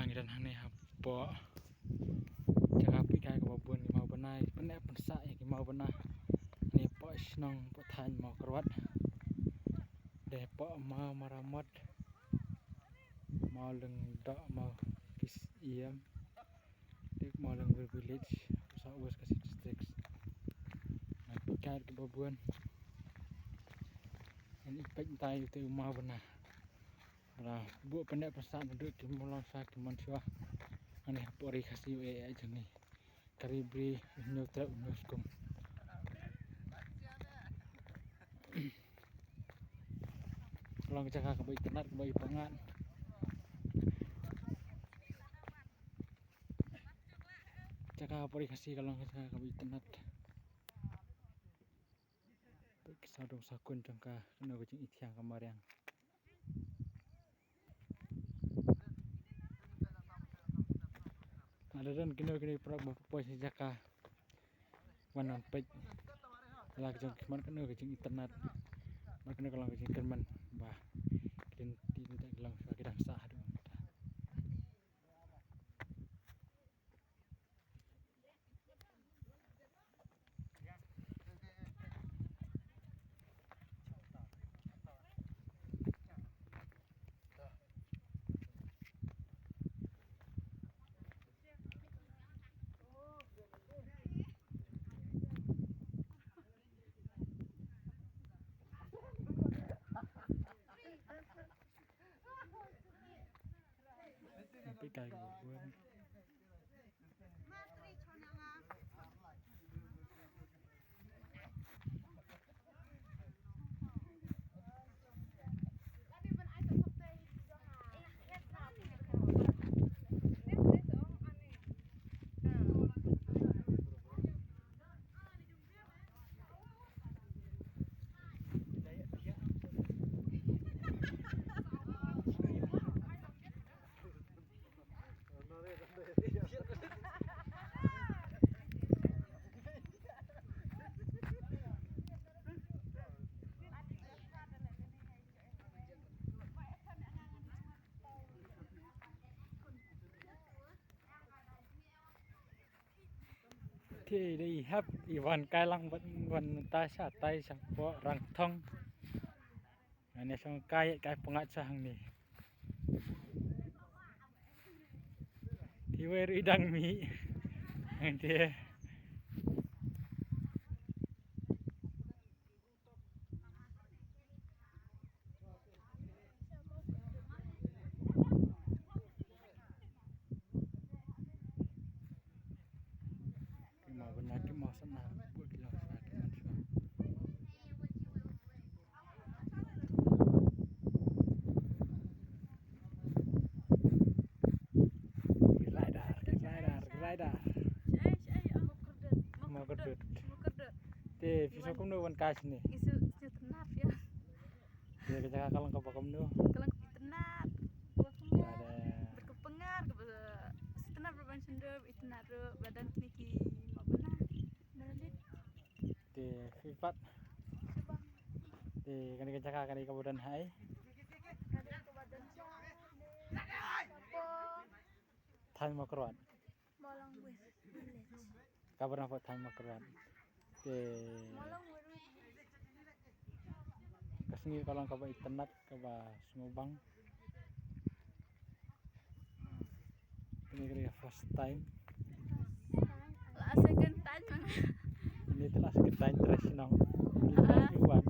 างdan hane hapo jaga pikai ko babun mau benai penek pensa ki mau benah ni po snong po than mau krot de po mau maramat mau leng dak mau kis iem dek mau leng village south west kasih district pikai ko babun ini pek tai tu mau benah Nah, bu pendek pesan duduk di mulang sa ki mansua ane pori khasi e ajani karibri nyutra unyuskum long jaga ka bai tenat ka bai pangan jaga pori khasi kalong jaga ka bai tenat sadong sakun jangka kena kucing ithiang kamariang ada dan kini pos jaka wanan pej lag jong man kena kucing internet man kena kalau kucing kerman bah kin tin tak lang kadang sah do pikai babun thì đi hấp Ivan Kai Lang vẫn ta sa tai sang po rang thong ane sang kai pengat sang ni thì we idang mi ante mau benar ke mau senang buat kilang sakit manusia rider mau kedut te bisa kum nu wan kas ni isu tenat ya dia kejaga kalau ka bakom nu kalau tenat ada berkepengar ke tenat berban sendep tenat badan niki mau benar nalit te fipat te kan kejaga kan kabudan hai than makron Malang West Village kabar apa than makron te Malang West kasni kalau ka ba tenat ka ba sumubang ini kira first time lah second time ini telah second time terus nong ini buat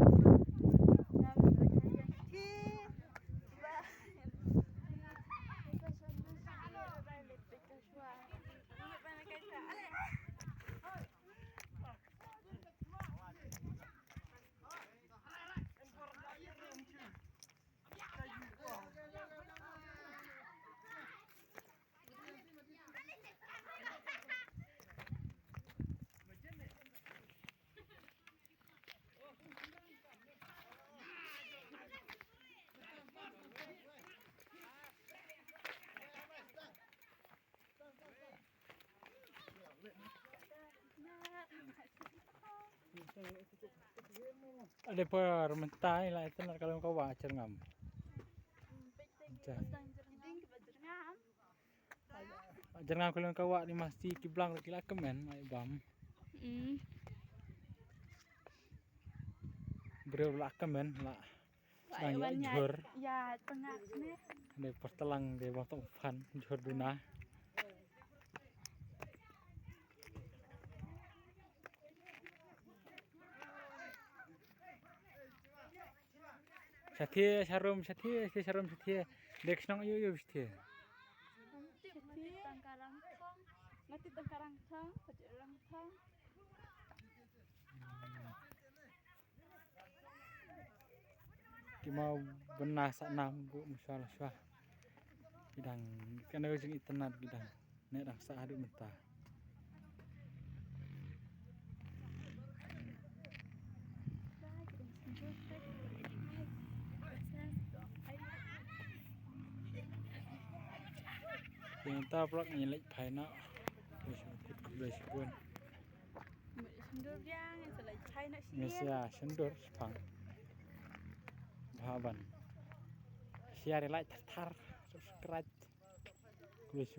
Ada per mentai lah itu kalau kau wajar ngam. jangan kalau kawak ni masih kiblang lagi lah kemen mai bam. Bro lah kemen lah. Vậy Sedangวัน ya ใหญ่ jur. ยาปังงักเนี่ย Ni pertelang dia bang tok fan jur duna. Sathia sarum sathia dek snong yu sathia. Nanti tangkarang thong nanti tangkarang thong pecurang thong Ki mau benah sak nam bu masalah syah. Bidang kan jeung internet bidang nek dak sak adu mentah. Yang ta plak nyelek phai na. Wis kut belas pun. Sendur yang selai chai nak Mesia sendur sepang. Bahaban. Share like tar subscribe. Wis